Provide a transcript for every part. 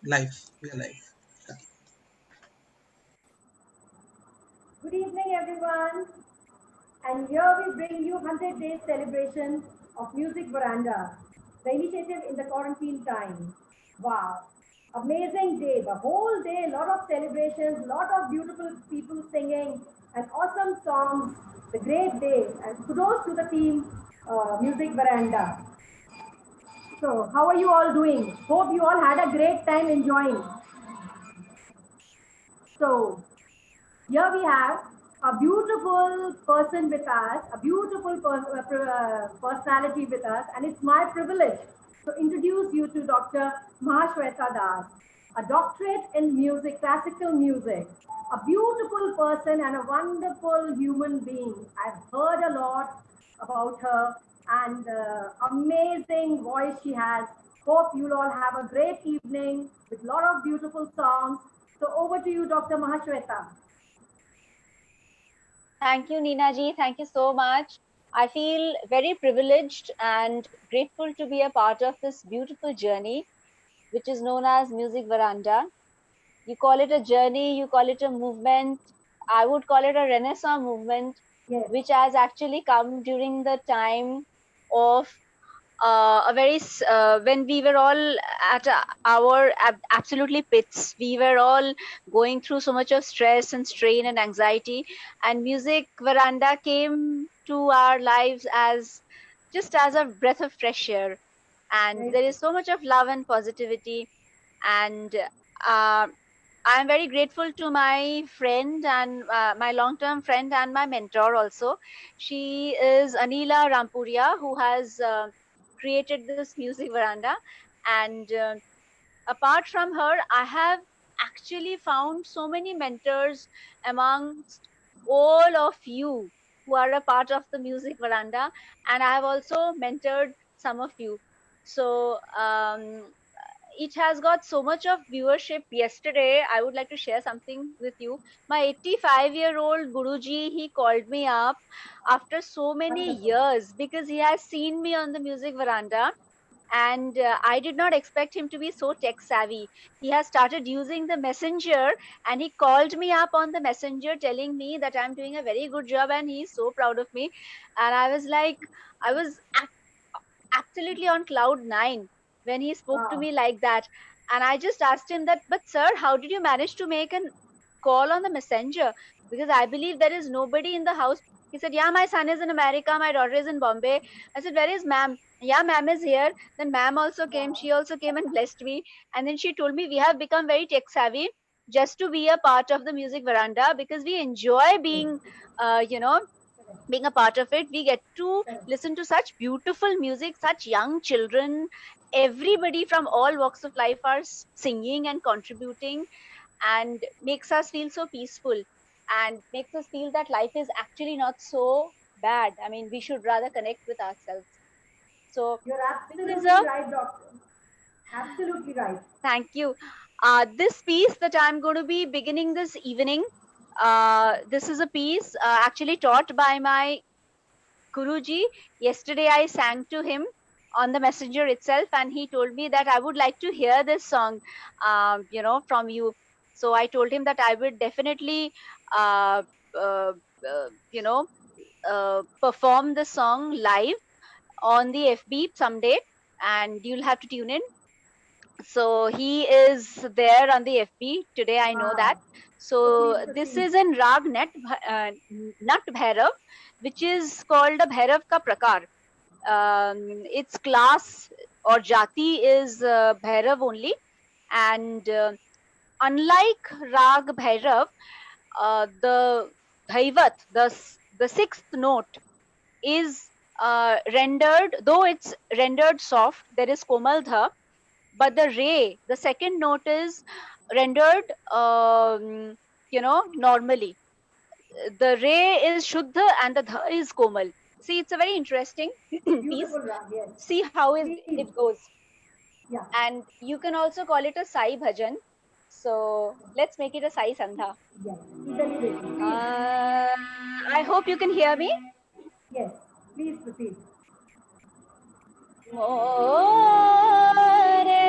Live. We are live. Good evening, everyone. And here we bring you 100 days celebration of Music Veranda, the initiative in the quarantine time. Wow, amazing day. The whole day, a lot of celebrations, lot of beautiful people singing, and awesome songs. The great day. And kudos to the team, Music Veranda. So, how are you all doing? Hope you all had a great time enjoying. So, here we have a beautiful person with us, a beautiful personality with us, and it's my privilege to introduce you to Dr. Mahashweta Das, a doctorate in music, classical music, a beautiful person and a wonderful human being. I've heard a lot about her and amazing voice she has. Hope you'll all have a great evening with a lot of beautiful songs. So over to you, Dr. Mahashweta. Thank you, Neena ji. Thank you so much. I feel very privileged and grateful to be a part of this beautiful journey, which is known as Music Veranda. You call it a journey, you call it a movement. I would call it a Renaissance movement, Yes. which has actually come during the time of when we were all at our absolutely pits. We were all going through so much of stress and strain and anxiety, and Music Veranda came to our lives as just as a breath of fresh air. And Very there true. is so much of love and positivity, and I'm very grateful to my friend and my long term friend and my mentor also. She is Anila Rampuria, who has created this Music Veranda. And apart from her, I have actually found so many mentors amongst all of you who are a part of the Music Veranda. And I have also mentored some of you. So, it has got so much of viewership. Yesterday, I would like to share something with you. My 85-year-old Guruji, he called me up after so many Wonderful. years because he has seen me on the Music Veranda, and I did not expect him to be so tech savvy. He has started using the messenger, and he called me up on the messenger telling me that I'm doing a very good job and he's so proud of me. And I was like, I was absolutely on cloud nine when he spoke to Wow. me like that. And I just asked him that, but sir, how did you manage to make a call on the messenger? Because I believe there is nobody in the house. He said, yeah, my son is in America, my daughter is in Bombay. I said, where is ma'am? Yeah, ma'am is here. Then ma'am also came. Wow. She also came and blessed me. And then she told me, we have become very tech savvy just to be a part of the Music Veranda because we enjoy Yes. being, being a part of it. We get to Correct. listen to such beautiful music, such young children. Everybody from all walks of life are singing and contributing, and makes us feel so peaceful and makes us feel that life is actually not so bad. I mean, we should rather connect with ourselves. So You're this is absolutely a right, doctor. Absolutely right. thank you. This piece that I'm going to be beginning this evening, this is a piece actually taught by my Guruji. Yesterday I sang to him on the messenger itself, and he told me that I would like to hear this song, from you. So I told him that I would definitely, uh, uh, uh, you know, perform the song live on the FB someday, and you'll have to tune in. So he is there on the FB today. I know that. Wow. So please So this proceed. is in Rag Nat Bhairav, which is called a Bhairav ka Prakar. Its class or jati is Bhairav only, and unlike Rag Bhairav, the Dhaivat, the sixth note, is rendered, though it's rendered soft. There is Komal Dha, but the re, the second note, is rendered, normally. The re is Shuddha and the Dha is Komal. See, it's a very interesting piece. Beautiful, Ram. Yes. See how Please. it goes. Yeah. And you can also call it a Sai Bhajan. So let's make it a Sai Sandha. Yes. Easily ready. Please. I hope you can hear me. Yes. Please proceed. More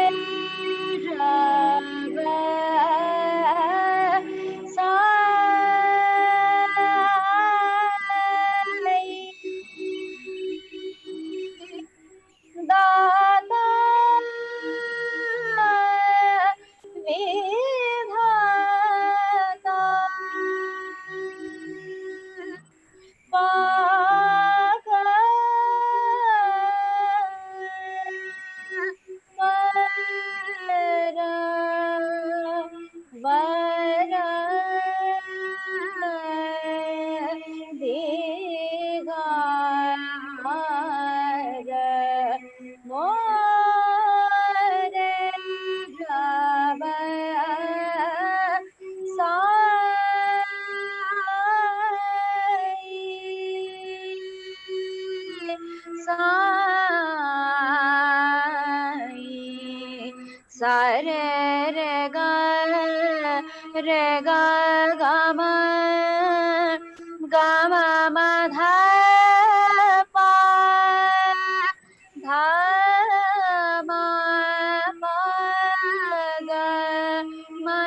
re re ga ga ma ma dha pa dha ma pa ga ma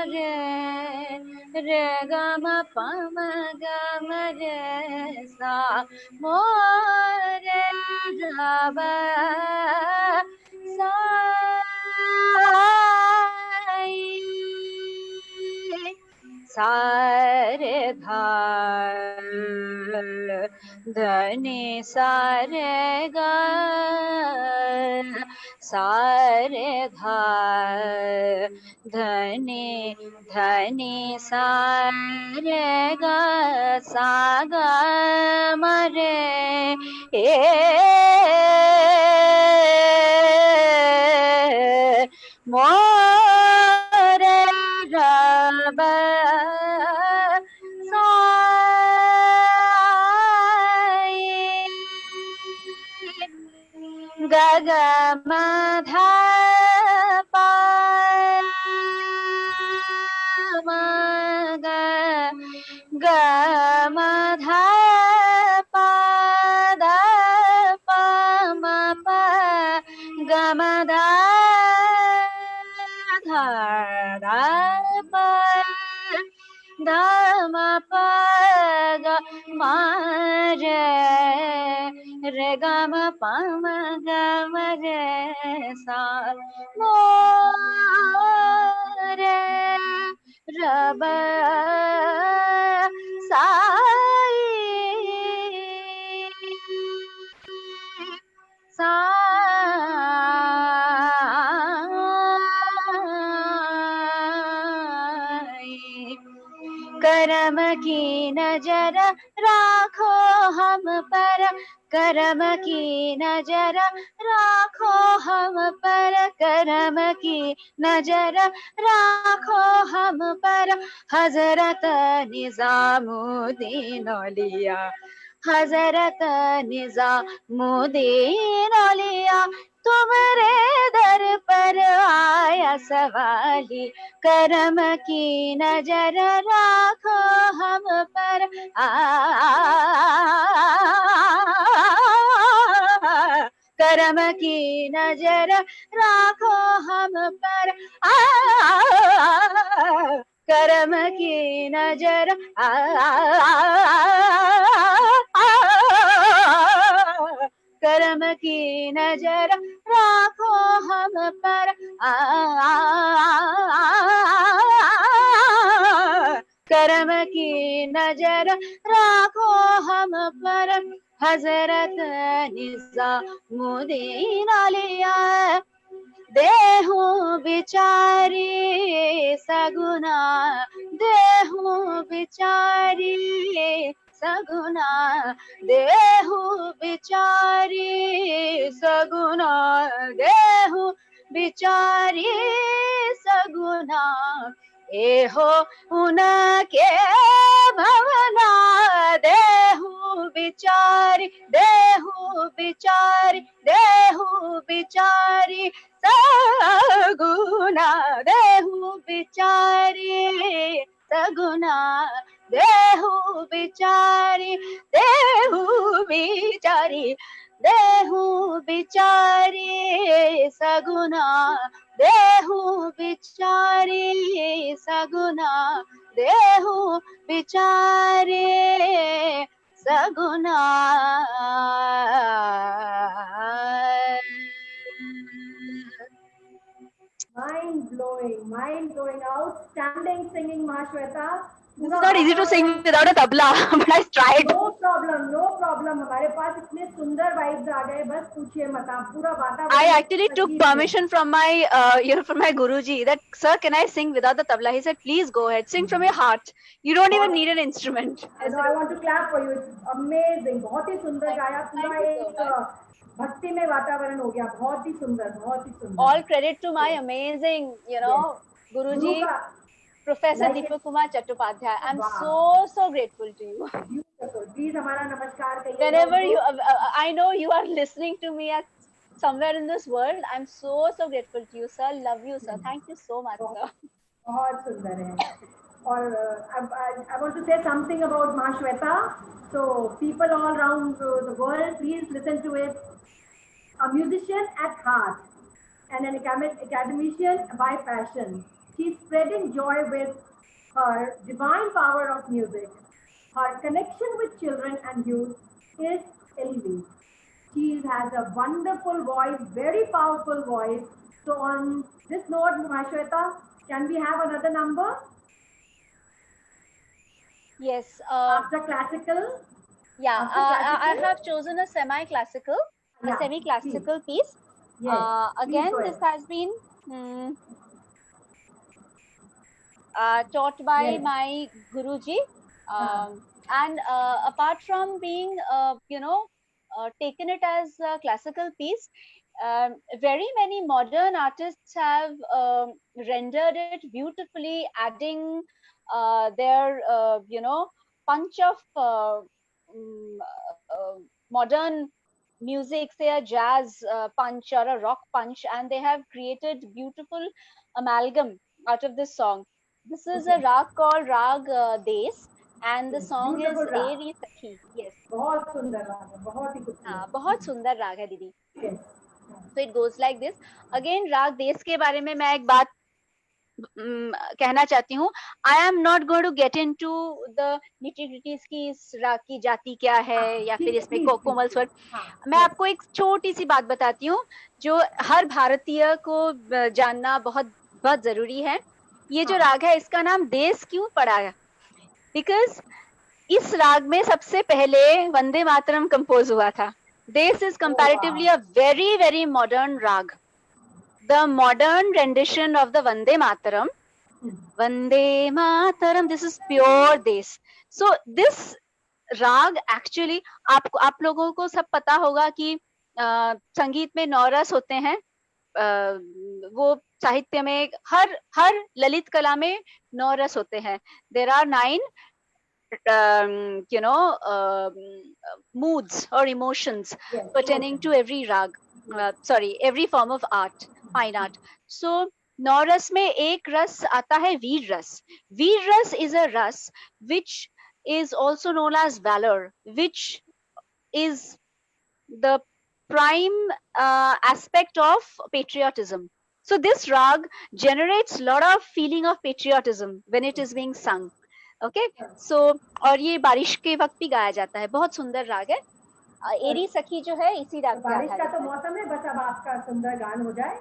re ga ma pa ma ga ma re sa mo re ga ba sa sa re dha धनी सा रे गा सा रे धा धनी धनी सा रे गा सा गा म रे मो रे रब ग ग म ध पा म ग ग म ध पा द प म प ग म ध ध द प ध म प ग म रे re ga ma pa ma ga ma re sa mo re ra ba sa sa करम की नजर राखो हम पर करम की नजर राखो हम पर करम की नजर राखो हम पर हजरत निजामुद्दीन औलिया हजरत निजामुद्दीन औलिया तुम्हारे दर पर आया सवाली करम की नजर राखो हम पर करम की नजर राखो हम पर करम की नजर करम की नजर राखो हम पर करम की नजर राखो हम पर हजरत निजामुद्दीन औलिया देहू बिचारी सगुना देहू बिचारी सगुना देहू बिचारी सगुना देहू बिचारी सगुना एहो उनके भवना देहू बिचारी देहू बिचारी देहू बिचारी सगुना देहू बिचारी सगुना देहू बिचारी देहू बिचारी देहू बिचारी सगुना देहू बिचारी सगुना देहू बिचारी सगुना mind blowing, outstanding singing, Ma Shweta. This is not easy to sing without a tabla, but I tried. No problem, no problem. हमारे पास इतने सुंदर vibes आ गए, बस पूछिए मत आप, पूरा वातावरण. I actually took permission from my, from my Guruji that, sir, can I sing without the tabla? He said, please go ahead, sing from your heart. You don't even need an instrument. I know, I want to clap for you. It's amazing. बहुत ही सुंदर गाया, पूरा एक भक्ति में वातावरण हो गया. बहुत ही सुंदर, बहुत ही सुंदर. All credit to my amazing, Guruji, Professor Deepak Kumar Chattopadhyay. I'm so grateful to you. Beautiful. Please हमारा नमस्कार कहिए. Whenever you, I know you are listening to me at somewhere in this world. I'm so grateful to you, sir. Love you, sir. Thank you so much, sir. बहुत सुंदर है. और I want to say something about Ma Shweta. So people all around the world, please listen to it. A musician at heart and an academician by passion. She's spreading joy with her divine power of music. Her connection with children and youth is elite. She has a wonderful voice, very powerful voice. So on this note, Mahashweta, can we have another number? Yes. After classical? Yeah, After classical? I have chosen a semi-classical, Yeah, semi-classical piece. Yes. Again, go this ahead. has been taught by Yes. my Guruji. And apart from being, taken it as a classical piece, very many modern artists have rendered it beautifully, adding their, punch of modern music, say a jazz punch or a rock punch, and they have created beautiful amalgam out of this song. This is a rag called Rag Des, and the Yes. song is Beautiful rag. Eri Sakhi. Yes. बहुत सुंदर राग है, बहुत ही हाँ, खूबसूरत. बहुत सुंदर राग है दीदी. Yes. So it goes like this. Again, राग देश के बारे में मैं एक बात कहना चाहती हूँ. I am not going to get into the nitty-gritties की इस राग की जाति क्या है या फिर इसमें कोमल स्वर. मैं आपको एक छोटी सी बात बताती हूँ जो हर भारतीय को जानना बहुत बहुत जरूरी है. ये जो राग है इसका नाम देश क्यों पड़ा है? बिकॉज इस राग में सबसे पहले वंदे मातरम कंपोज हुआ था. देश is comparatively a very very modern राग. The modern rendition of the Vande Mataram, this is pure Des. So this राग actually आप लोगों को सब पता होगा कि संगीत में 9 रस होते हैं. वो साहित्य में हर ललित कला में 9 रस होते हैं. There are 9 moods or emotions pertaining to every rag. Every form of art, fine art. So 9 रस में एक रस आता है वीर रस. वीर रस is a ras which is also known as valor, which is the prime aspect of patriotism. So this rag generates a lot of feeling of patriotism when it is being sung. Okay so और ये बारिश के वक्त भी गाया जाता है. बहुत सुंदर राग है. एरी सखी जो है इसी राग पे बारिश का तो मौसम है, बस अब आपका सुंदर गान हो जाए.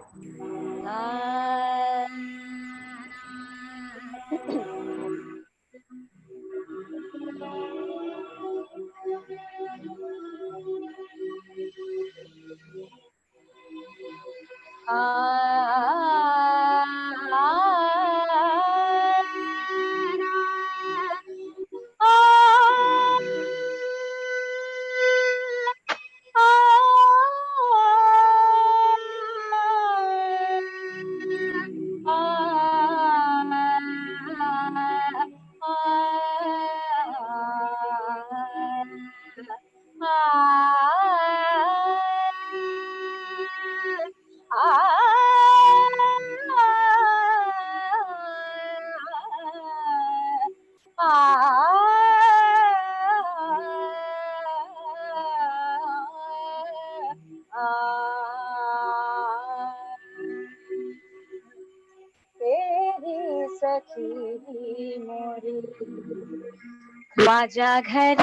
ख्वाजा घर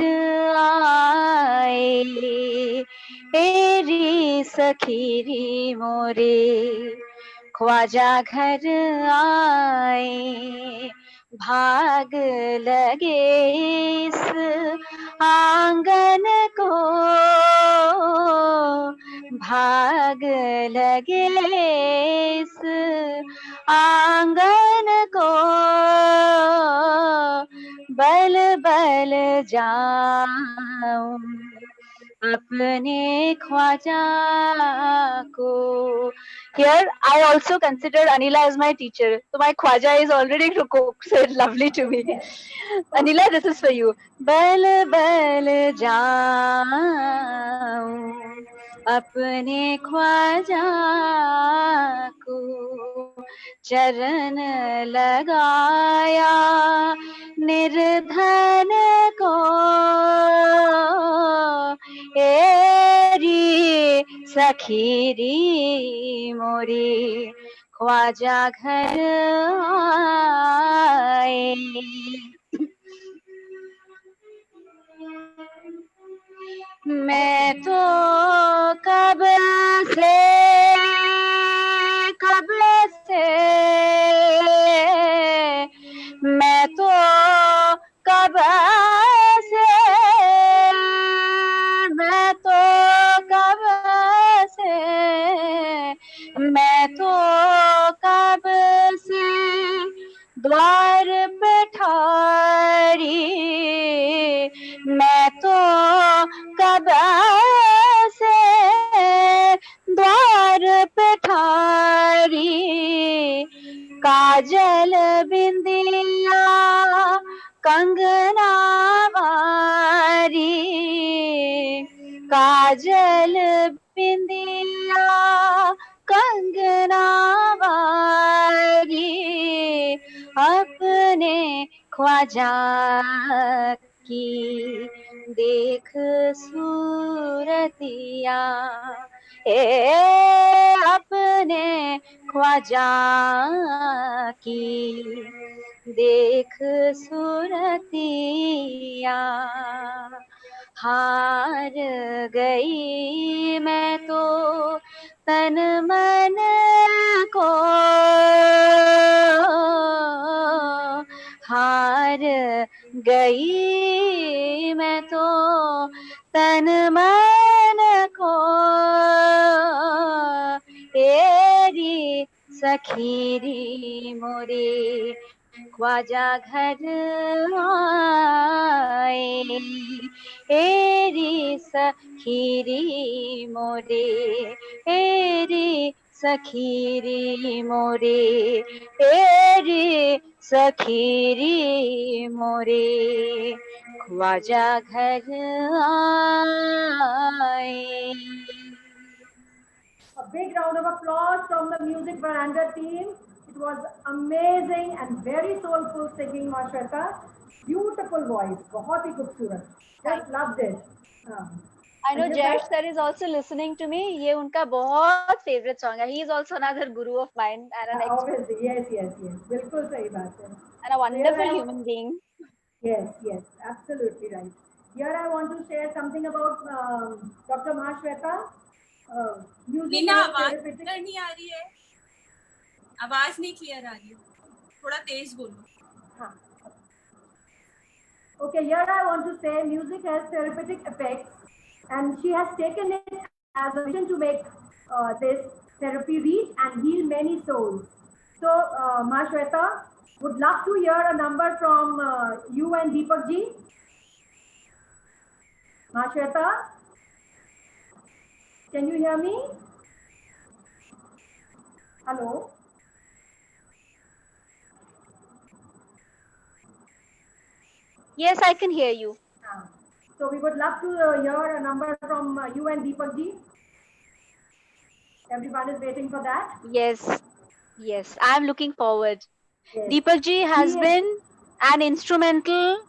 आए तेरी सखीरी मोरे. ख्वाजा घर आए भाग लगे इस आंगन को. भाग लगे इस आंगन को. बल बल जाऊं अपने ख्वाजा को. Here I also consider Anila as my teacher. So my Khwaja is already so lovely to me. Anila, this is for you. Bal bal jaun अपने ख्वाजा को चरण लगाया, निर्धन को एरी सखीरी मोरी ख्वाजा घर आए। मैं तो कब से मैं तो कब से मैं तो कब से मैं तो कब से द्वार पे ठारी, मैं तो कब से द्वार पे ठारी, काजल बिंदिया कंगना वारी, काजल बिंदिया कंगना वारी, अपने ख्वाजा की देख सूरतिया, अपने ख्वाजा की देख सूरतिया। हार गई मैं तो तन मन को, हार गई मैं तो तन मन को, तेरी सखीरी मोरे ख्वाजा घर आए, एरी सखीरी मोरे, एरी सखीरी मोरे, एरी सखीरी मोरे ख्वाजा घर आए। A big round of applause from the Music Veranda team. It was amazing and very soulful singing, Mashweta. Beautiful voice, बहुत ही खूबसूरत. Just loved it. I know Jayesh sir is also listening to me. ये उनका बहुत favorite song है. He is also another guru of mine and an expert. Obviously, yes, yes, yes. बिल्कुल सही बात है. And a wonderful human being. Yes, yes, absolutely right. Here I want to share something about Dr. Mahashweta. Meena, आवाज clear नहीं आ रही है, आवाज नहीं क्लियर आ रही है, थोड़ा तेज बोलो. हाँ. Okay, here I want to say music has therapeutic effects, and she has taken it as a mission to make this therapy reach and heal many souls. So, Mahashweta, would love to hear a number from you and Deepak ji. Mahashweta, can you hear me? Hello. Yes, I can hear you. So we would love to hear a number from you and Deepak ji. Everyone is waiting for that. Yes, yes, I am looking forward. Yes. Deepak ji has been an instrumental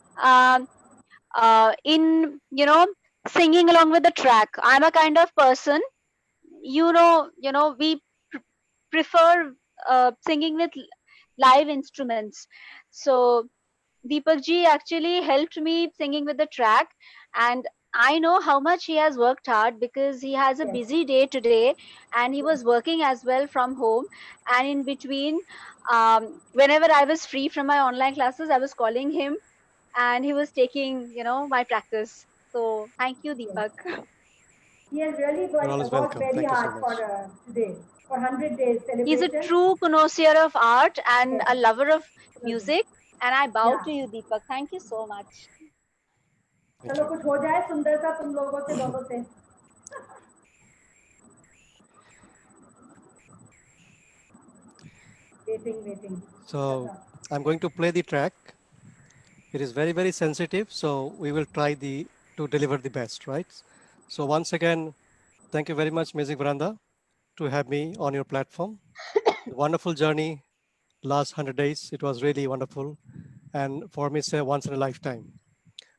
in, you know, singing along with the track. I'm a kind of person, you know, we prefer singing with live instruments. So Deepak ji actually helped me singing with the track, and I know how much he has worked hard because he has a busy day today and he was working as well from home, and in between whenever I was free from my online classes, I was calling him and he was taking, you know, my practice. So thank you, Deepak. He has really worked very hard for today, for 100 days celebration. He's a true connoisseur of art and a lover of music, and I bow to you, Deepak. Thank you so much. चलो कुछ हो जाए सुंदरता तुम लोगों से दोनों से. Waiting. So I'm going to play the track. It is very, very sensitive, so we will try to deliver the best, right? So once again, Thank you very much, Music Veranda, to have me on your platform. Wonderful journey, last 100 days. It was really wonderful. And for me, it's a once in a lifetime.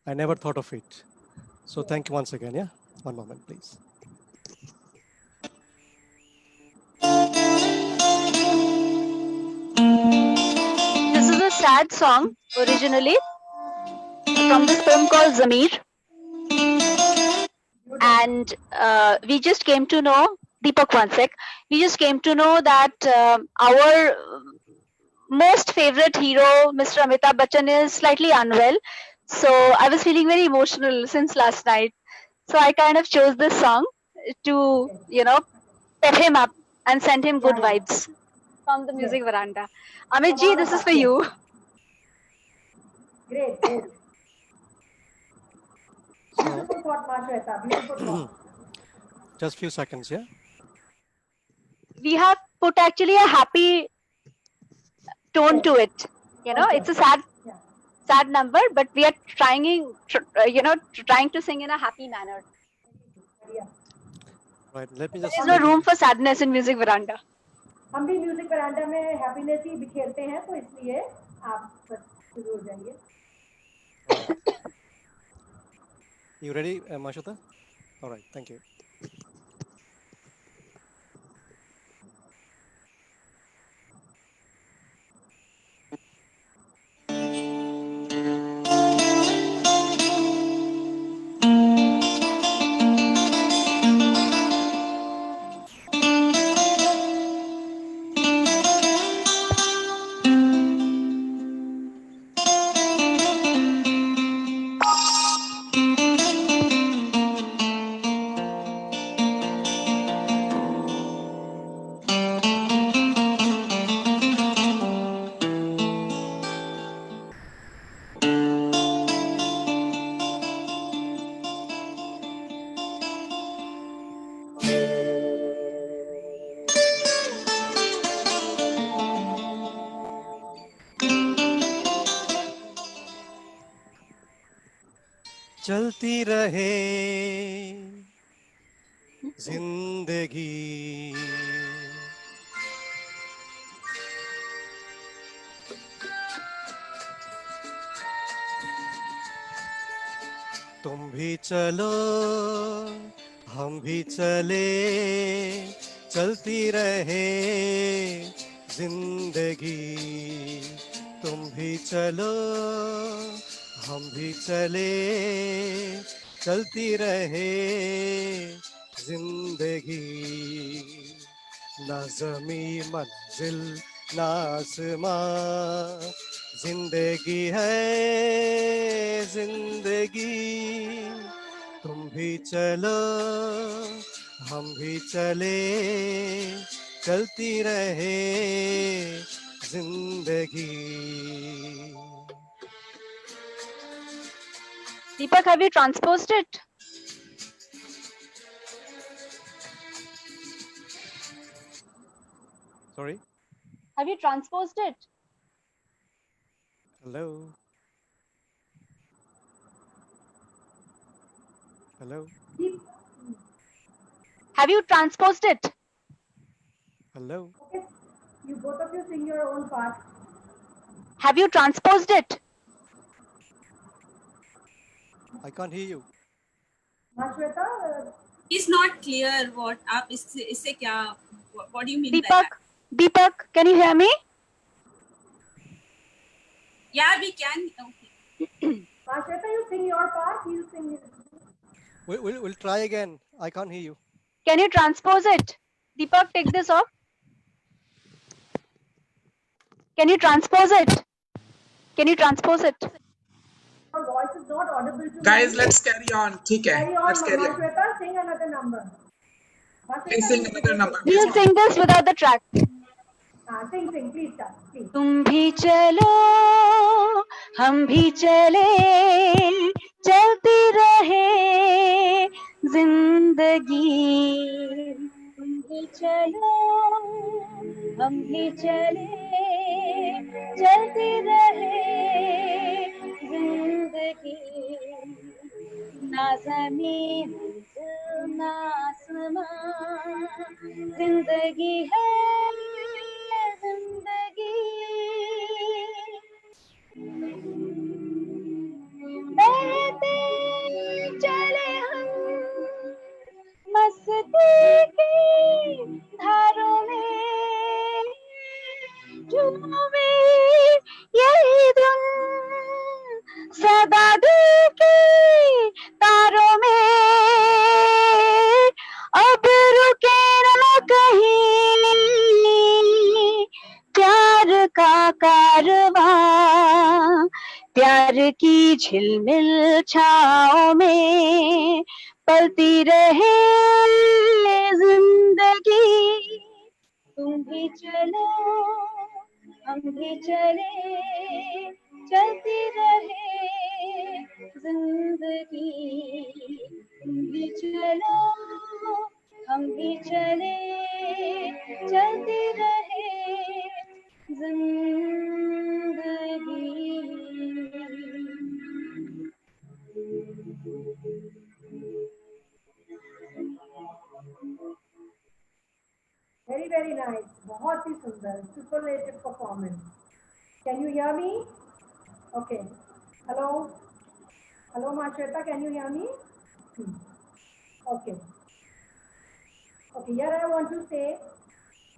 I never thought of it. So thank you once again. Yeah. One moment, please. This is a sad song originally from this film called Zamir. And we just came to know, Deepak, one sec. We just came to know that our most favorite hero, Mr. Amitabh Bachchan, is slightly unwell. So I was feeling very emotional since last night. So I kind of chose this song to, pep him up and send him good vibes from the Music Veranda. Amit ji, this is for you. Great, great. So, Beautiful thought, Mashweta. Beautiful thought. just few seconds, yeah. We have put actually a happy tone to it. It's a sad number, but we are trying to sing in a happy manner. Right. Let me There just. is no room for sadness in Music Veranda. हम भी music वरांडा में happiness ही बिखेरते हैं, तो इसलिए आप बस शुरू हो जाइए. You ready, Mashweta? All right. Thank you. चलती रहे जिंदगी, तुम भी चलो हम भी चले, चलती रहे जिंदगी, तुम भी चलो हम भी चले, चलती रहे जिंदगी, ना ज़मी मंजिल ना आसमां, जिंदगी है जिंदगी, तुम भी चलो हम भी चले, चलती रहे जिंदगी. Deepak, have you transposed it? Sorry? Have you transposed it? Hello? Hello? Have you transposed it? Hello? Okay. You both of you sing your own part. Have you transposed it? I can't hear you. Mashweta, It's not clear what आप इससे क्या, what do you mean by Deepak, that? Deepak, can you hear me? Yeah, we can. Okay. Mashweta, you sing your part. He'll sing his. We'll try again. I can't hear you. Can you transpose it? Deepak, take this off. Can you transpose it? Can you transpose it? Your voice is not audible to Guys, me. let's carry on. ठीक है. Carry on, Let's carry on. Mashweta, sing another number. Please sing another number. We'll sing this without the track. Sing, please start. Please. तुम भी चलो हम भी चले, चलती रहे जिंदगी, तुम भी चलो हम भी चले, चलती रहे जिंदगी, ना ज़मीन ना आसमां, झूमे यही धुन सदा दिल के तारों में, अब रुके न कहीं प्यार का कारवां, प्यार की झिलमिल छाओं में पलती रहे जिंदगी। तुम भी चलो हम भी चले, चलती रहे जिंदगी। तुम भी चलो हम भी चले, चलती रहे जिंदगी। Very, very nice. बहुत ही सुंदर. Superlative performance. Can you hear me? Okay. Hello. Hello, Mashweta. Can you hear me? Okay. Okay. Here I want to say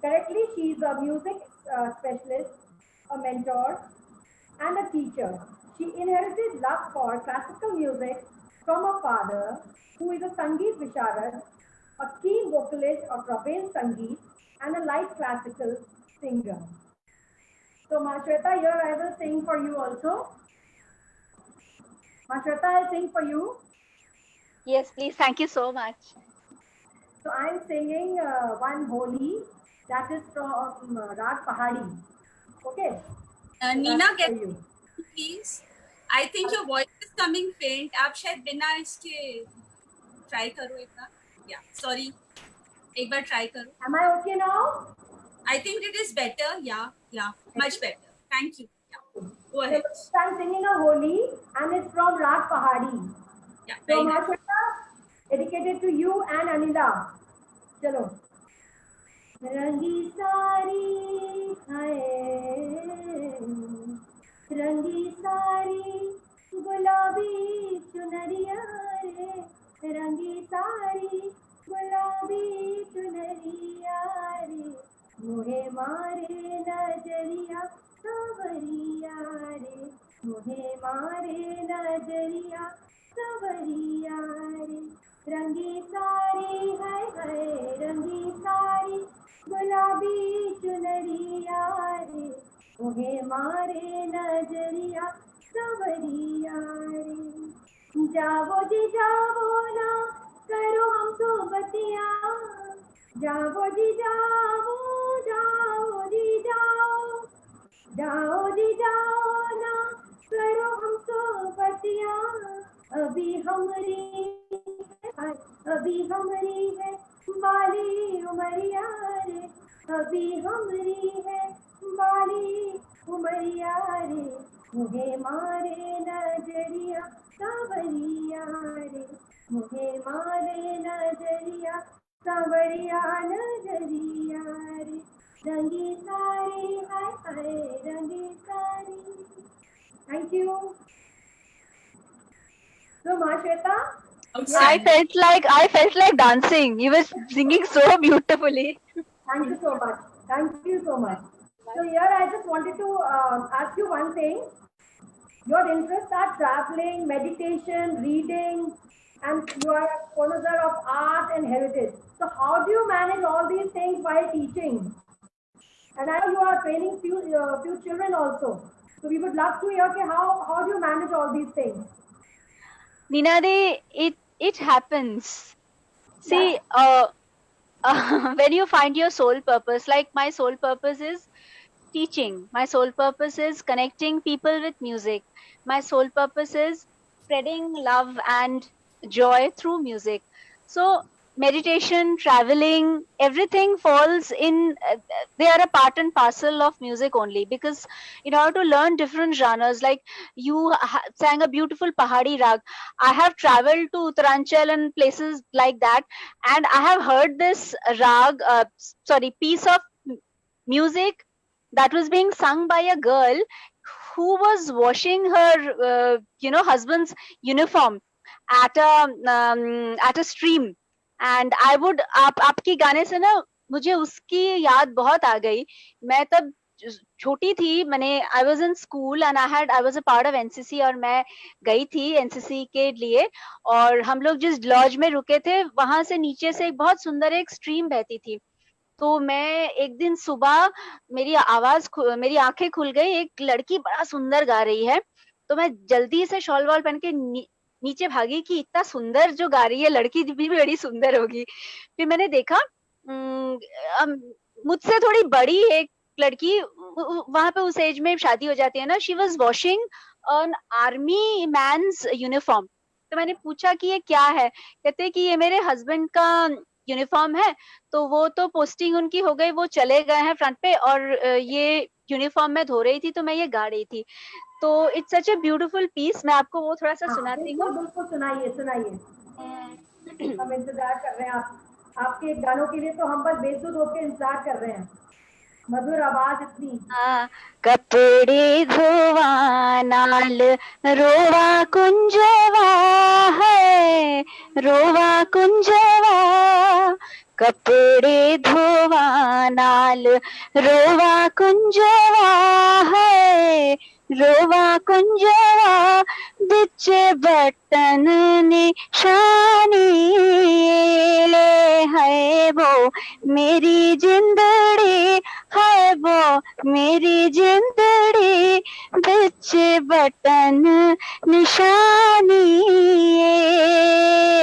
correctly. She is a music specialist, a mentor, and a teacher. She inherited love for classical music from her father, who is a Sangeet Visharad, a keen vocalist of Rabel Sangeet, and a light classical singer. So, Mashweta, here I will sing for you also. Mashweta, I'll sing for you. Yes, please. Thank you so much. So, I'm singing one Holi, that is from Rag Pahadi. Okay. Nina, That's get for you. please. I think your voice is coming faint. आप शायद बिना इसके try करो एक बार. Yeah, sorry. एक बार try करो. Am I okay now? I think it is better. Yeah, much better. Thank you. Yeah, go ahead. So, I'm singing a Holi, and it's from Rag Pahadi. Yeah, So, very nice. Mashweta, dedicated to you and Anila. Chalo. Rangi sari hai, rangi sari gulabi chunariya re, rangi sari gulabi chunariya re, mohe mare najariya savariya re, mohe mare najariya savariya re, rangi sari hai, rangi sari गुलाबी चुनरिया रे, मोहे मारे नजरिया सवरिया रे, जावो जी जावो ना करो हम सोबतिया, जावो जी जाओ, जाओ जी जाओ, जाओ जी जाओ ना करो हम सोबतिया, अभी हमरी है बाली उमरिया रे, अभी हमरी है बाली उमरिया रे, मुझे मारे नजरिया सावरिया रे, मुझे मारे नजरिया सावरिया नजरिया रे, रंगी सारी हाय रंगी सारी. Thank you. So, Mashweta, I felt like dancing. You were singing so beautifully. thank you so much. Thank you so much. So here I just wanted to ask you one thing. Your interests are traveling, meditation, reading, and you are a connoisseur of art and heritage. So how do you manage all these things while teaching? And I know you are training few children also. So we would love to hear how do you manage all these things? Ninade, it happens. See, when you find your soul purpose, like my soul purpose is teaching. My sole purpose is connecting people with music. My sole purpose is spreading love and joy through music. So meditation, traveling, everything falls in, they are a part and parcel of music only, because in order to learn different genres, like you sang a beautiful Pahadi rag. I have traveled to Uttaranchal and places like that, and I have heard this rag, piece of music that was being sung by a girl who was washing her husband's uniform at a stream. And I आपके गाने से ना मुझे उसकी याद बहुत आ गई. मैं तब छोटी थी, मैंने I was in school and I was a part of NCC, और मैं गई थी एनसीसी के लिए। और हम लोग जिस लॉज में रुके थे वहां से नीचे से एक बहुत सुंदर एक स्ट्रीम बहती थी। तो मैं एक दिन सुबह, मेरी आंखें खुल गई, एक लड़की बड़ा सुंदर गा रही है। तो मैं जल्दी से शॉल वॉल पहन के नीचे भागी कि इतना सुंदर जो गा रही है लड़की भी बड़ी सुंदर होगी। फिर मैंने देखा मुझसे थोड़ी बड़ी एक लड़की, वहां पे उस एज में शादी हो जाती है ना, she was washing an army man's uniform. तो मैंने पूछा कि ये क्या है, कहते कि ये मेरे हस्बैंड का यूनिफॉर्म है, तो वो तो पोस्टिंग उनकी हो गई, वो चले गए हैं फ्रंट पे, और ये यूनिफॉर्म में धो रही थी तो मैं ये गा रही थी। तो it's such a beautiful piece, मैं आपको वो थोड़ा सा सुनाती हूँ। बिल्कुल सुनाइए सुनाइए, हम इंतजार कर रहे हैं आपके गानों के लिए, तो हम बस बेसुध होकर इंतजार कर रहे हैं। मधुर आवाज इतनी। कपड़े धोवा नाल रोवा कुंजवा है, रोवा कुंजवा, कपड़े धोवा नाल रोवा कुंजवा है, रोवा कुंजवा, बिच बटन निशानी है वो मेरी जिंदड़ी, है वो मेरी जिंदड़ी, बिच बटन निशानी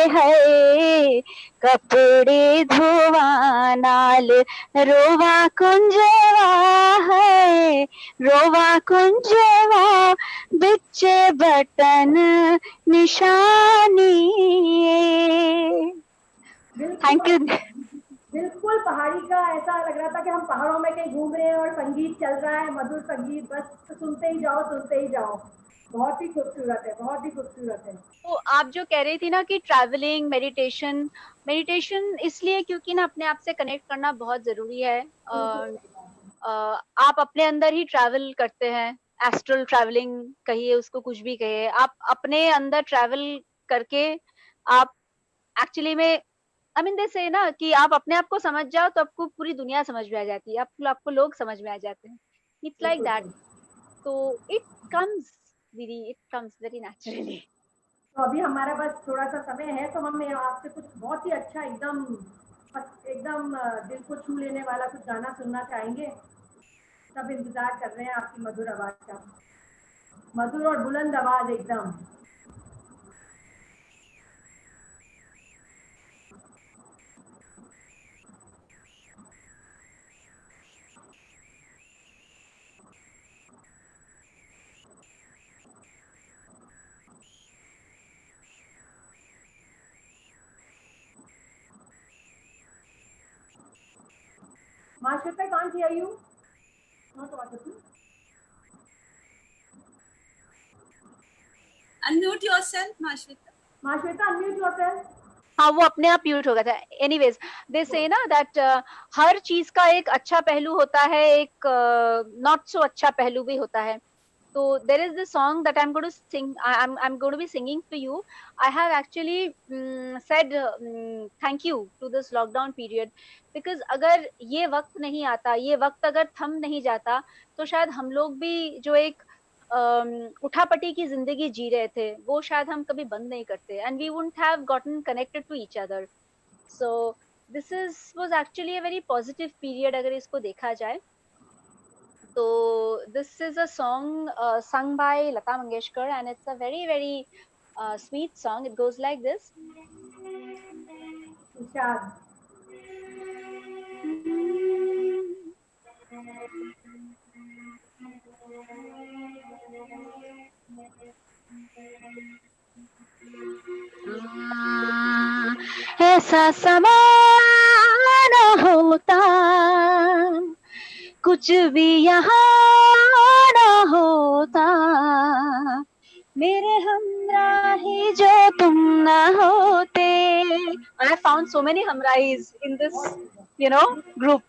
है, कपड़े धोवा नाल रोवा कुंजवा है, रोवा कुंजवा, बिच बटन निशानी। Thank you. बिल्कुल पहाड़ी का, ऐसा लग रहा था कि हम पहाड़ों में कहीं घूम रहे हैं और संगीत चल रहा है, मधुर संगीत, बस सुनते ही जाओ सुनते ही जाओ। बहुत ही खूबसूरत है, बहुत ही खूबसूरत है। तो आप जो कह रही थी ना कि ट्रैवलिंग, मेडिटेशन, मेडिटेशन इसलिए क्योंकि ना अपने आप से कनेक्ट करना बहुत जरूरी है। आप अपने अंदर ही ट्रैवल करते हैं, एस्ट्रल ट्रैवलिंग कहिए उसको, कुछ भी कहिए, आप अपने अंदर ट्रैवल करके आप एक्चुअली में, आई मीन दे से ना कि आप अपने आप को समझ जाओ तो आपको पूरी दुनिया समझ में आ जाती है, आपको लोग समझ में आ जाते हैं। It's like that. तो इट कम्स वेरी नेचुरली। तो अभी हमारा बस थोड़ा सा समय है, तो हम आपसे कुछ बहुत ही अच्छा, एकदम एकदम दिल को छू लेने वाला कुछ गाना सुनना चाहेंगे। सब इंतजार कर रहे हैं आपकी मधुर आवाज का, मधुर और बुलंद आवाज एकदम। Mashweta, can't hear you. Not audible. Unmute yourself, Mashweta. Mashweta, unmute yourself. हाँ, वो अपने आप म्यूट हो गया था। एनीवेज, दे से ना दैट हर चीज का एक अच्छा पहलू होता है, एक नॉट सो अच्छा पहलू भी होता है। So there is this song that I'm going to sing. I'm going to be singing to you. I have actually said thank you to this lockdown period, because अगर ये वक्त नहीं आता, ये वक्त अगर थम नहीं जाता, तो शायद हम लोग भी जो एक उठापटी की जिंदगी जी रहे थे वो शायद हम कभी बंद नहीं करते, and we wouldn't have gotten connected to each other. So this was actually a very positive period अगर इसको देखा जाए। So this is a song sung by Lata Mangeshkar, and it's a very, very sweet song. It goes like this. Ishad. ऐसा समा न होता, कुछ भी यहाँ ना होता, मेरे हमराही जो तुम ना होते। I found so many हमराहीज in this, group.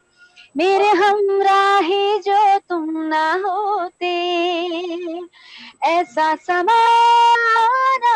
मेरे हमराही जो तुम ना होते, ऐसा समा ना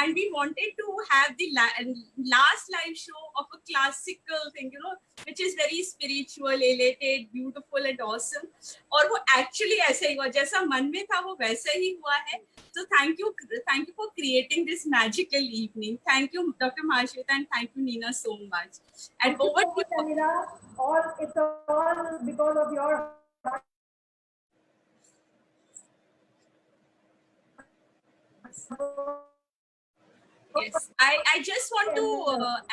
and we wanted to have the last live show of a classical thing, you know, which is very spiritual, elated, beautiful and awesome. और वो actually ऐसे ही हुआ, जैसा मन में था वो वैसे ही हुआ है. So thank you for creating this magical evening. Thank you, Dr. Mahashweta, and thank you, Nina, so much. And over to you. Anila. It's all because of your Yes, I just want to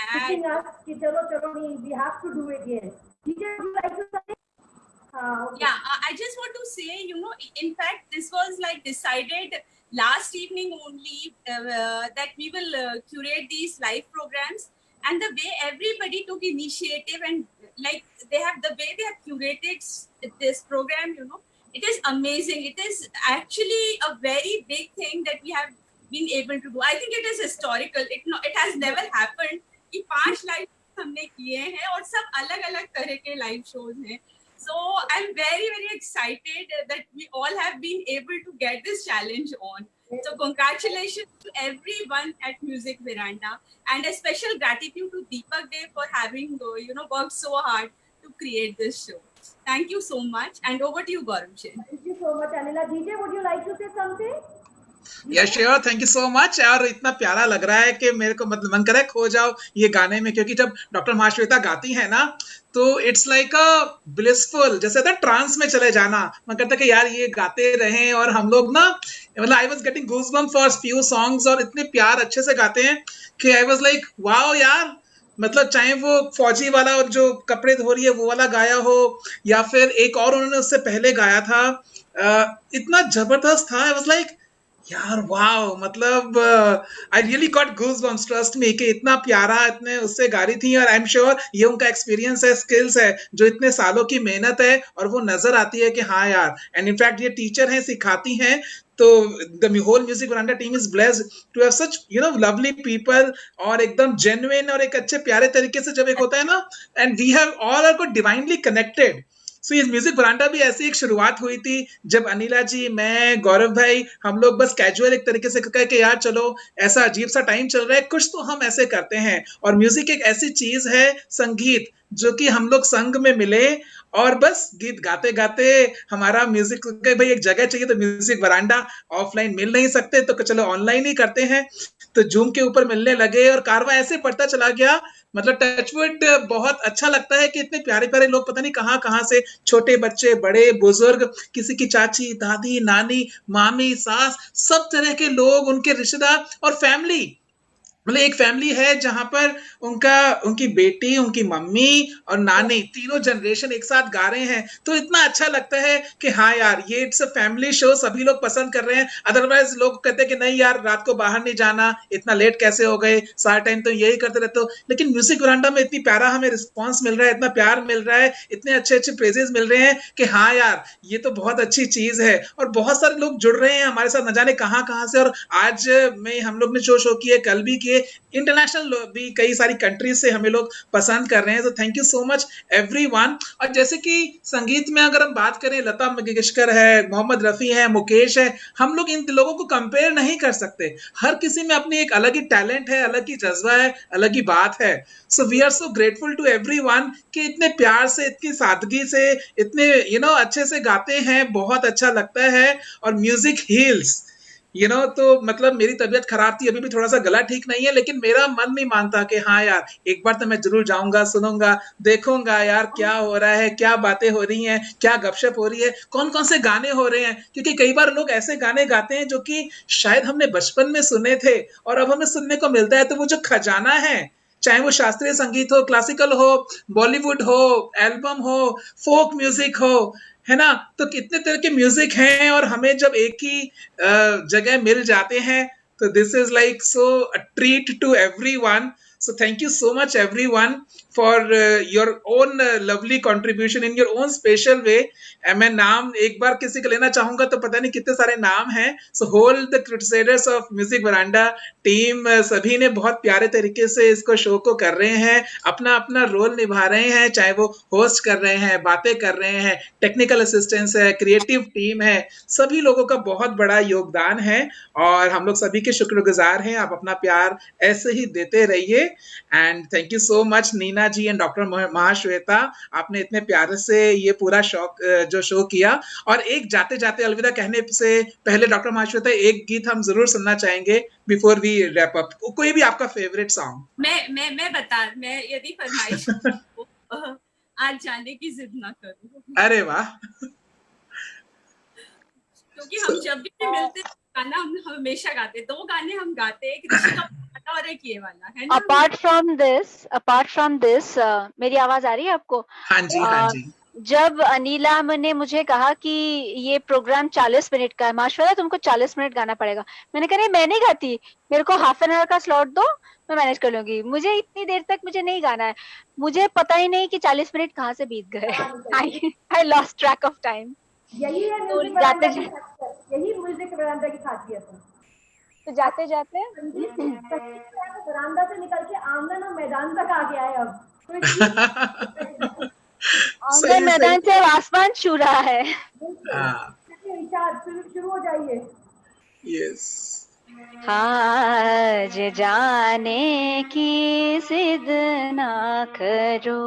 add. pushing us कि चलो चलो नहीं, we have to do it. Yes. Would you like to say? Okay. Yeah, I just want to say, you know, in fact, this was like decided last evening only that we will curate these live programs, and the way everybody took initiative and like the way they have curated this program, you know, it is amazing. It is actually a very big thing that we have been able to do. I think it is historical. It has never happened कि 5 live हमने किए हैं और सब अलग-अलग तरह के live shows हैं. So I'm very, very excited that we all have been able to get this challenge on. So congratulations to everyone at Music Veranda, and a special gratitude to Deepak Dev for having, worked so hard to create this show. Thank you so much, and over to you, Gaurav. Thank you so much, Anila. DJ, would you like to say something? Yes sure, thank you so much. और इतना प्यारा लग रहा है कि मेरे को मतलब मन करे खो जाओ ये गाने में, क्योंकि जब डॉक्टर महाश्वेता गाती है ना तो इट्स लाइक अ ब्लिसफुल, जैसे था ट्रांस में चले जाना. मन करता कि यार ये गाते रहें और हम लोग ना, मतलब I was getting goosebumps for few songs, और इतने प्यार अच्छे से गाते हैं कि आई वाज लाइक वाओ यार. मतलब चाहे वो फौजी वाला और जो कपड़े धो रही है वो वाला गाया हो, या फिर एक और उन्होंने उससे पहले गाया था, इतना जबरदस्त था. आई वाज लाइक यार वाओ, मतलब I really got goosebumps, trust me, कि इतना प्यारा इतने उससे गा रही थी. और आई एम श्योर ये उनका एक्सपीरियंस है, स्किल्स है, जो इतने सालों की मेहनत है, और वो नजर आती है कि हाँ यार. एंड इनफैक्ट ये टीचर हैं, सिखाती हैं. तो the whole music veranda team is blessed to have such lovely people, और एकदम जेन्युइन और एक अच्छे प्यारे तरीके से जब एक होता है ना, and we have all are got divinely connected. So ये म्यूजिक वरांडा भी ऐसी एक शुरुआत हुई थी जब अनिला जी, मैं, गौरव भाई, हम लोग बस कैजुअल एक तरीके से कहे कि यार चलो ऐसा अजीब सा टाइम चल रहा है, कुछ तो हम ऐसे करते हैं. और म्यूजिक एक ऐसी चीज है, संगीत, जो कि हम लोग संग में मिले और बस गीत गाते गाते हमारा म्यूजिक, भाई एक जगह चाहिए तो म्यूजिक वरांडा, ऑफलाइन मिल नहीं सकते तो चलो ऑनलाइन ही करते हैं. तो जूम के ऊपर मिलने लगे और कारवा ऐसे पड़ता चला गया. मतलब टचवुड बहुत अच्छा लगता है कि इतने प्यारे प्यारे लोग, पता नहीं कहाँ कहाँ से, छोटे बच्चे, बड़े बुजुर्ग, किसी की चाची, दादी, नानी, मामी, सास, सब तरह के लोग, उनके रिश्तेदार और फैमिली. मतलब एक फैमिली है जहां पर उनकी बेटी, उनकी मम्मी और नानी, तीनों जनरेशन एक साथ गा रहे हैं. तो इतना अच्छा लगता है कि हाँ यार ये इट्स अ फैमिली शो, सभी लोग पसंद कर रहे हैं. अदरवाइज लोग कहते हैं कि नहीं यार रात को बाहर नहीं जाना, इतना लेट कैसे हो गए, सारा टाइम तो यही करते रहते हो. लेकिन म्यूजिक वरांडा में इतनी प्यारा हमें रिस्पॉन्स मिल रहा है, इतना प्यार मिल रहा है, इतने अच्छे अच्छे प्रेजेस मिल रहे हैं कि हाँ यार ये तो बहुत अच्छी चीज है. और बहुत सारे लोग जुड़ रहे हैं हमारे साथ, न जाने कहाँ कहाँ से. और आज में हम लोग ने शो किए, कल भी किए, इंटरनेशनल भी कई सारी कंट्रीज से हमें लोग पसंद कर रहे हैं. तो thank you so much everyone. और जैसे कि संगीत में अगर हम बात करें, लता मंगेशकर है, मोहम्मद रफी है, मुकेश है, हम लोग इन लोगों को कंपेयर नहीं कर सकते. हर किसी में अपनी एक अलग ही टैलेंट है, अलग ही जज्बा है, अलग ही बात है. So we are so grateful to everyone कि इतने प्यार से, इतनी सादगी से, इतने अच्छे से गाते हैं, बहुत अच्छा लगता है. और म्यूजिक हील्स, तो मतलब मेरी तबीयत खराब थी, अभी भी थोड़ा सा गला ठीक नहीं है, लेकिन मेरा मन नहीं मानता कि हाँ यार एक बार तो मैं जरूर जाऊंगा, सुनूंगा, देखूंगा यार क्या हो रहा है, क्या बातें हो रही हैं, क्या गपशप हो रही है, कौन कौन से गाने हो रहे हैं. क्योंकि कई बार लोग ऐसे गाने गाते हैं जो कि शायद हमने बचपन में सुने थे और अब हमें सुनने को मिलता है. तो वो जो खजाना है, चाहे वो शास्त्रीय संगीत हो, क्लासिकल हो, बॉलीवुड हो, एल्बम हो, फोक म्यूजिक हो, है ना, तो कितने तरह के म्यूजिक हैं. और हमें जब एक ही जगह मिल जाते हैं तो this is like so a treat to everyone. So thank you so much everyone for your own lovely contribution in your own special way. मैं नाम एक बार किसी का लेना चाहूंगा तो पता नहीं कितने सारे नाम हैं. So whole the Crusaders of Music Veranda team सभी ने बहुत प्यारे तरीके से इसको शो को कर रहे हैं, अपना अपना रोल निभा रहे हैं, चाहे वो होस्ट कर रहे हैं, बातें कर रहे हैं, टेक्निकल असिस्टेंस है, क्रिएटिव टीम है, सभी लोगों का बहुत बड़ा योगदान है और हम लोग सभी के शुक्रगुजार हैं. आप अपना प्यार ऐसे ही देते रहिए. And thank you so much Neena ji and doctor Mahashweta, आपने इतने प्यार से ये पूरा जो शो किया. और एक जाते जाते अलविदा कहने से पहले डॉक्टर महाश्वेता एक गीत हम जरूर सुनना चाहेंगे बिफोर वी रैप अप. कोई भी आपका फेवरेट सॉन्ग. मैं यदि फरमाइश आज जाने की जिद ना करूं. अरे वाह. क्योंकि हम जब भी मिलते गाना हम हमेशा गाते, 2 गाने हम गाते, एक ऋषि का और एक ये वाला है ना. apart from this मेरी आवाज आ रही है आपको? हाँ जी, हाँ जी. जब अनिला ने मुझे कहा कि ये प्रोग्राम 40 मिनट का है, माशाल्लाह तुमको 40 मिनट गाना पड़ेगा, मैंने कहा नहीं मैं नहीं गाती, मेरे को हाफ एन आवर का स्लॉट दो, मैं मैनेज कर लूंगी, मुझे इतनी देर तक मुझे नहीं गाना है. मुझे पता ही नहीं कि 40 मिनट कहाँ से बीत गए. I lost track of time. यही है तो म्यूजिक वरांडा की खासियत है. तो जाते जाते वरांडा से निकल के आंगन और मैदान तक आ गया है अब. आंगन मैदान से आसमान छू रहा है. शुरू हो जाइए. यस. आज जाने की जिद ना करो,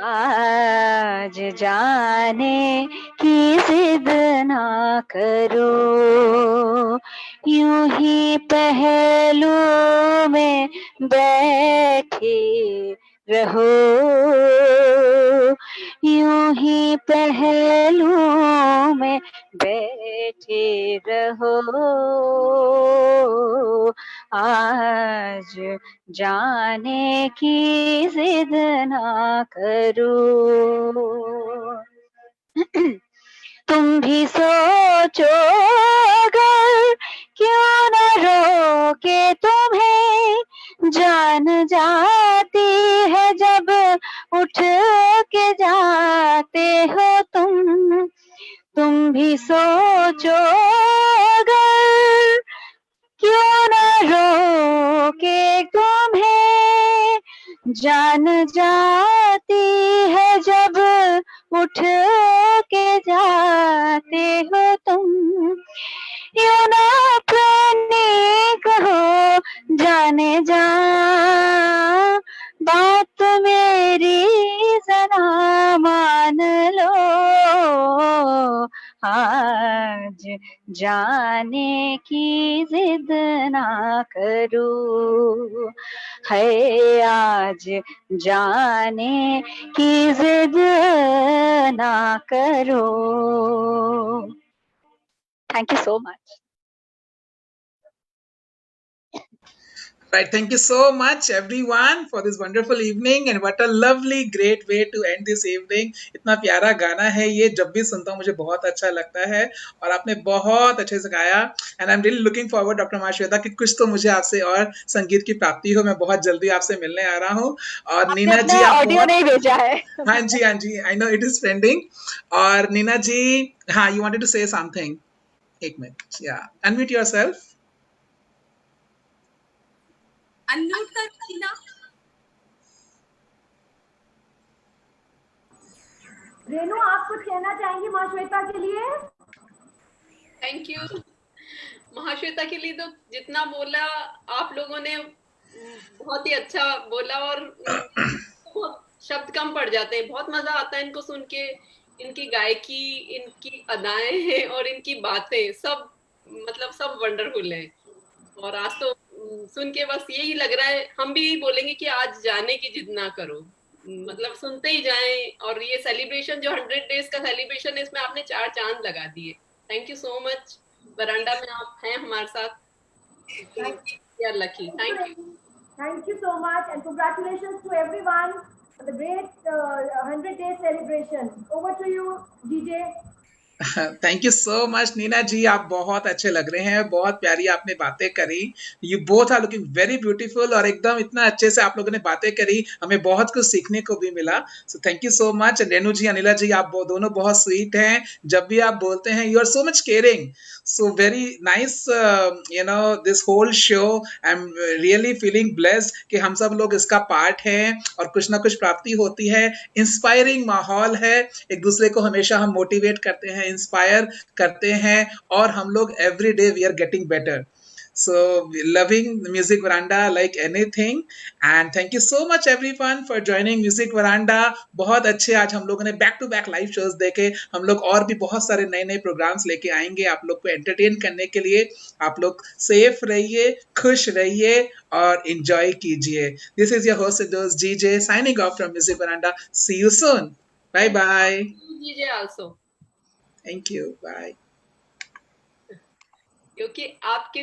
आज जाने की जिद ना करो, यूं ही पहलू में बैठे रहो, यूं ही पहलू में बैठे रहो, आज जाने की जिद ना करो. तुम भी सोचो अगर क्यों न रोके तुम्हें, जान जाती है जब उठ के जाते हो तुम भी सोचो अगर क्यों न रोके तुम्हें, जान जाती है जब उठ के जाते हो यूं ना अपने कहो जाने जा, बात मेरी जरा मान लो, आज जाने की जिद ना करो, है आज जाने की जिद ना करो. Thank you so much. Right, thank you so much everyone for this wonderful evening and what a lovely great way to end this evening. इतना प्यारा गाना है ये, जब भी सुनता हूँ मुझे बहुत अच्छा लगता है और आपने बहुत अच्छे से गाया. And I am really looking forward doctor Mahashweta कि कुछ तो मुझे आपसे और संगीत की प्राप्ति हो. मैं बहुत जल्दी आपसे मिलने आ रहा हूँ. और नीना जी आप ऑडियो नहीं भेजा है. हाँ जी, हाँ जी, I know it is pending. और नीना जी, हाँ, you wanted to say something. एक मिनट, या अनम्यूट योरसेल्फ. अनम्यूट कर ना. रेनू, आप कुछ कहना चाहेंगी महाश्वेता के लिए? Thank you. महाश्वेता के लिए तो जितना बोला आप लोगों ने बहुत ही अच्छा बोला और बहुत शब्द कम पड़ जाते हैं. बहुत मजा आता है इनको सुन के, इनकी गायकी, इनकी अदाएं हैं और इनकी बातें सब मतलब सब वंडरफुल है. और आज तो सुन के बस यही लग रहा है, हम भी बोलेंगे कि आज जाने की जिद ना करो, मतलब सुनते ही जाएं. और ये सेलिब्रेशन जो 100 डेज का सेलिब्रेशन है, इसमें आपने 4 चांद लगा दिए. Thank you so much. Veranda में आप हैं हमारे साथ. यार Lucky. Thank you so much and congratulations to everyone for the great 100 day celebration. Over to you, DJ. Thank you so much Neena ji, आप बहुत अच्छे लग रहे हैं, बहुत प्यारी आपने बातें करी। You both are looking very beautiful, और एकदम इतना अच्छे से आप लोगों ने बातें करी, हमें बहुत कुछ सीखने को भी मिला। So thank you so much. Renu ji, Anila ji, आप दोनों बहुत स्वीट हैं। जब भी आप बोलते हैं, you are so much caring, so very nice. You know, this whole show, I am really feeling blessed कि हम सब लोग इसका पार्ट हैं और कुछ ना कुछ प्राप्ति होती है। इंस्पायरिंग माहौल है, एक दूसरे को हमेशा हम मोटिवेट करते हैं, इंस्पायर करते हैं, और हम लोग every day we are getting better. So loving Music Veranda like anything, and thank you so much everyone for joining Music Veranda। बहुत अच्छे आज हम लोगों ने back to back live shows देखे। हम लोग और भी बहुत सारे नए नए प्रोग्राम्स लेके आएंगे आप लोग को एंटरटेन करने के लिए। आप लोग सेफ रहिए, खुश रहिए और enjoy कीजिए। This is your host Siddharth GJ signing off from Music Veranda। See you soon। Bye bye। DJ also, Thank you। Bye। क्योंकि आपके